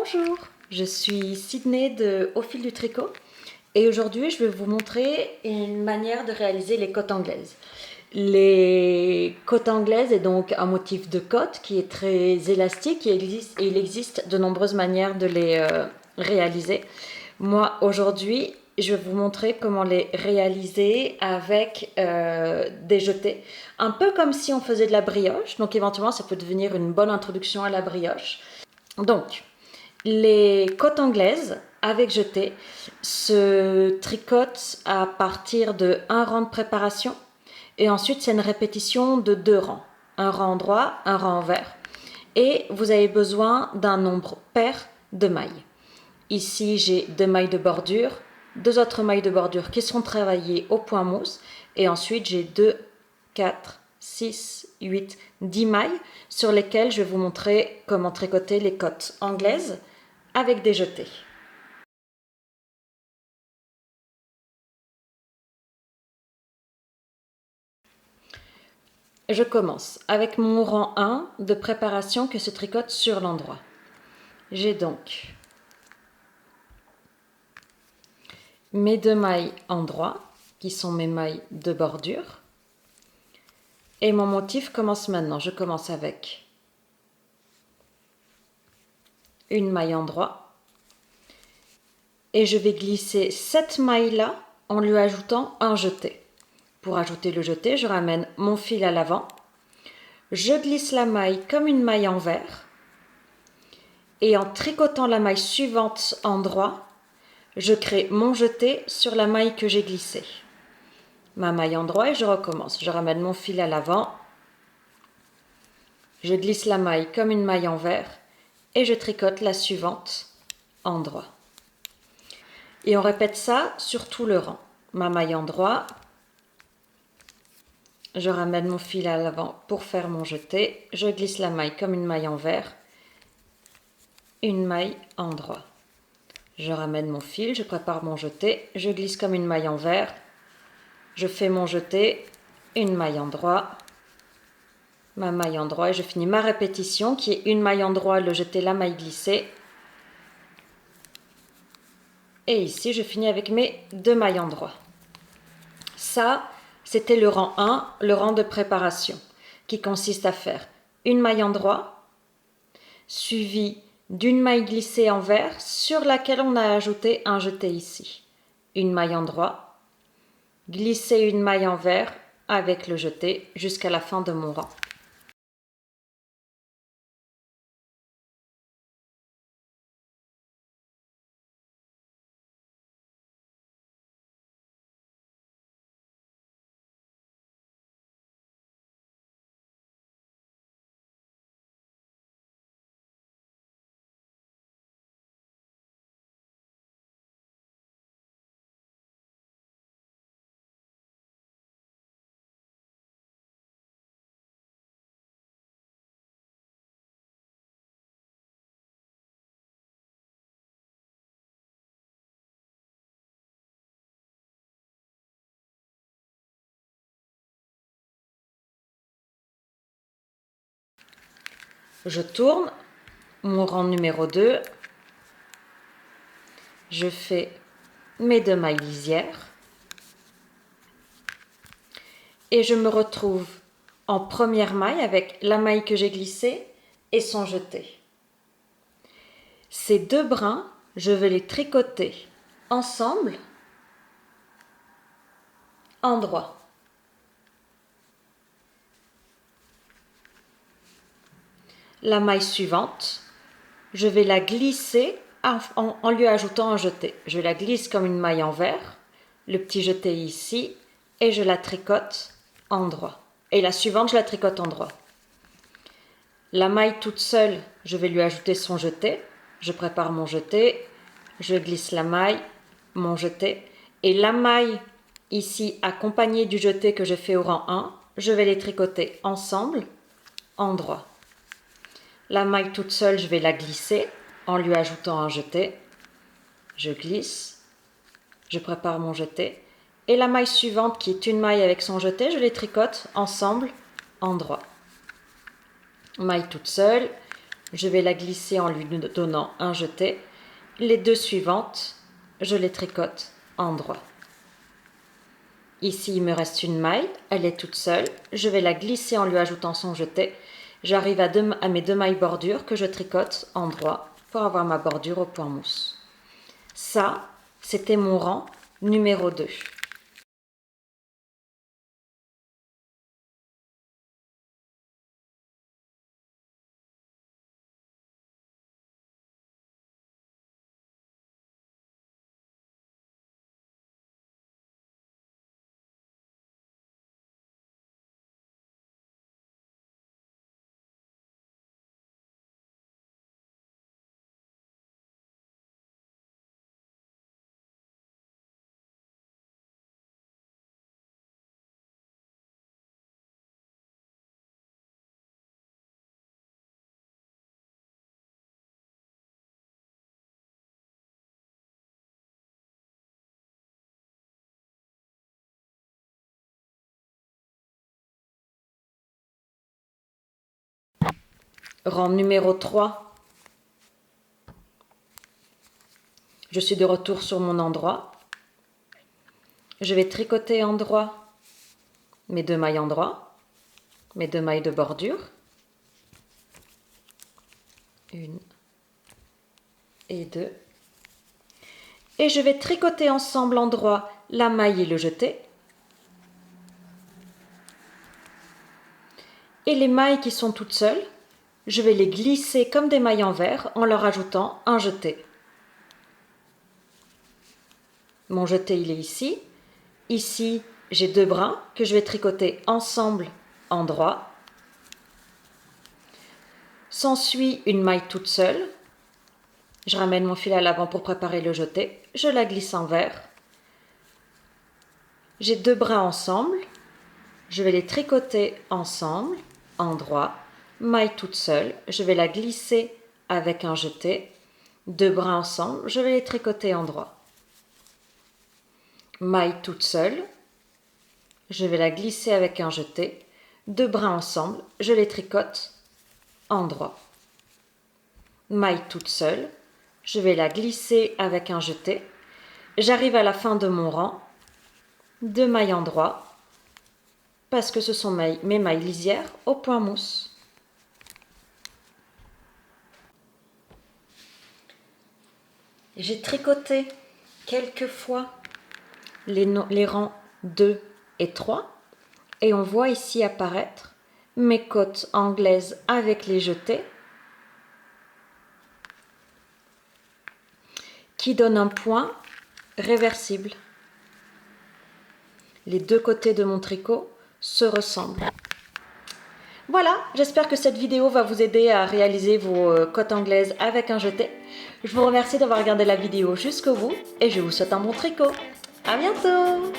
Bonjour, je suis Sydney de Au fil du tricot et aujourd'hui je vais vous montrer une manière de réaliser les cottes anglaises. Les cottes anglaises est donc un motif de cotte qui est très élastique et il existe de nombreuses manières de les réaliser. Moi aujourd'hui je vais vous montrer comment les réaliser avec des jetés, un peu comme si on faisait de la brioche, donc éventuellement ça peut devenir une bonne introduction à la brioche. Donc, les cottes anglaises avec jeté se tricotent à partir de un rang de préparation et ensuite c'est une répétition de 2 rangs, un rang droit, un rang envers, et vous avez besoin d'un nombre pair de mailles. Ici j'ai 2 mailles de bordure, 2 autres mailles de bordure qui seront travaillées au point mousse et ensuite j'ai 2, 4, 6, 8, 10 mailles sur lesquelles je vais vous montrer comment tricoter les cottes anglaises avec des jetés. Je commence avec mon rang 1 de préparation que se tricote sur l'endroit. J'ai donc mes 2 mailles endroit qui sont mes mailles de bordure et mon motif commence maintenant. Je commence avec une maille endroit et je vais glisser cette maille là en lui ajoutant un jeté. Pour ajouter le jeté, je ramène mon fil à l'avant, je glisse la maille comme une maille envers et en tricotant la maille suivante endroit, je crée mon jeté sur la maille que j'ai glissée. Ma maille endroit et je recommence. Je ramène mon fil à l'avant, je glisse la maille comme une maille envers et je tricote la suivante endroit. Et on répète ça sur tout le rang. Ma maille endroit, je ramène mon fil à l'avant pour faire mon jeté, je glisse la maille comme une maille envers, une maille endroit. Je ramène mon fil, je prépare mon jeté, je glisse comme une maille envers, je fais mon jeté, une maille endroit, ma maille endroit et je finis ma répétition qui est une maille endroit, le jeté, la maille glissée. Et ici, je finis avec mes 2 mailles endroit. Ça, c'était le rang 1, le rang de préparation, qui consiste à faire une maille endroit, suivie d'une maille glissée envers sur laquelle on a ajouté un jeté ici. Une maille endroit, glisser une maille envers avec le jeté jusqu'à la fin de mon rang. Je tourne mon rang numéro 2, je fais mes 2 mailles lisières et je me retrouve en première maille avec la maille que j'ai glissée et son jeté. Ces 2 brins, je vais les tricoter ensemble, endroit. La maille suivante, je vais la glisser en lui ajoutant un jeté. Je la glisse comme une maille envers, le petit jeté ici, et je la tricote endroit. Et la suivante, je la tricote endroit. La maille toute seule, je vais lui ajouter son jeté. Je prépare mon jeté, je glisse la maille, mon jeté. Et la maille ici, accompagnée du jeté que j'ai fait au rang 1, je vais les tricoter ensemble, endroit. La maille toute seule, je vais la glisser en lui ajoutant un jeté. Je glisse, je prépare mon jeté. Et la maille suivante, qui est une maille avec son jeté, je les tricote ensemble, endroit. Maille toute seule, Je vais la glisser en lui donnant un jeté. Les deux suivantes, je les tricote en droit. Ici, il me reste une maille, elle est toute seule. Je vais la glisser en lui ajoutant son jeté. J'arrive à mes 2 mailles bordure que je tricote en droit pour avoir ma bordure au point mousse. Ça, c'était mon rang numéro 2. Rang numéro 3. Je suis de retour sur mon endroit. Je vais tricoter en droit mes 2 mailles en droit, mes 2 mailles de bordure. 1 et 2. Et je vais tricoter ensemble en droit la maille et le jeté. Et les mailles qui sont toutes seules, je vais les glisser comme des mailles en verre en leur ajoutant un jeté. Mon jeté, il est ici. Ici, j'ai 2 brins que je vais tricoter ensemble en droit. S'ensuit une maille toute seule. Je ramène mon fil à l'avant pour préparer le jeté. Je la glisse en verre. J'ai 2 brins ensemble. Je vais les tricoter ensemble en droit. Maille toute seule. Je vais la glisser avec un jeté. 2 brins ensemble. Je vais les tricoter en droit. Maille toute seule. Je vais la glisser avec un jeté. 2 brins ensemble. Je les tricote en droit. Maille toute seule. Je vais la glisser avec un jeté. J'arrive à la fin de mon rang. 2 mailles en droit. Parce que ce sont mes mailles lisières au point mousse. J'ai tricoté quelques fois les rangs 2 et 3 et on voit ici apparaître mes côtes anglaises avec les jetés qui donnent un point réversible. Les 2 côtés de mon tricot se ressemblent. Voilà, j'espère que cette vidéo va vous aider à réaliser vos côtes anglaises avec un jeté. Je vous remercie d'avoir regardé la vidéo jusqu'au bout et je vous souhaite un bon tricot. À bientôt!